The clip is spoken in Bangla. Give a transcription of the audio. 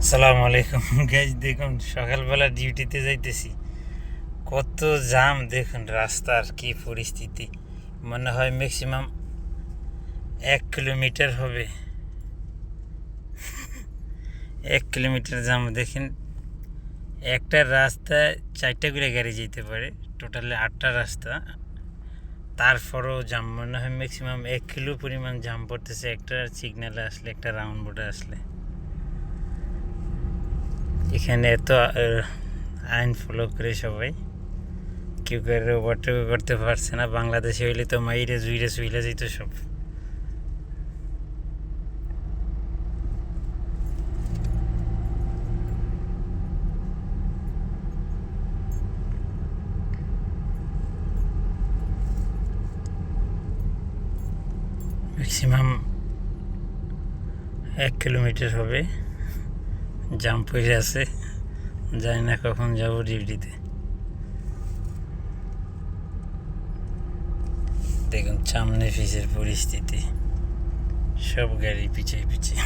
আসসালামু আলাইকুম গাইজ, দেখুন সকালবেলা ডিউটিতে যাইতেছি, কত জাম দেখুন, রাস্তার কি পরিস্থিতি। মনে হয় ম্যাক্সিমাম 1 কিলোমিটার হবে। 1 কিলোমিটার জাম দেখেন। একটা রাস্তায় 4টা করে গাড়ি যেতে পারে, টোটালি 8টা রাস্তা, তারপরেও জাম। মনে হয় ম্যাক্সিমাম 1 কিলো পরিমাণ জাম পড়তেছে একটা সিগন্যালে আসলে, একটা রাউন্ড বোর্ডে আসলে। এখানে এত আইন ফলো করে সবাই, কেউ করে ওভারটেক করতে পারছে না। বাংলাদেশে হইলে তো মাইরে জুইরে সুইলে যেত সব। ম্যাক্সিমাম 1 কিলোমিটার হবে, জাম পড়ে আছে। জানি না কখন যাব ডিউটিতে। দেখুন সামনে পিছের পরিস্থিতি, সব গাড়ি পিছিয়ে পিছিয়ে।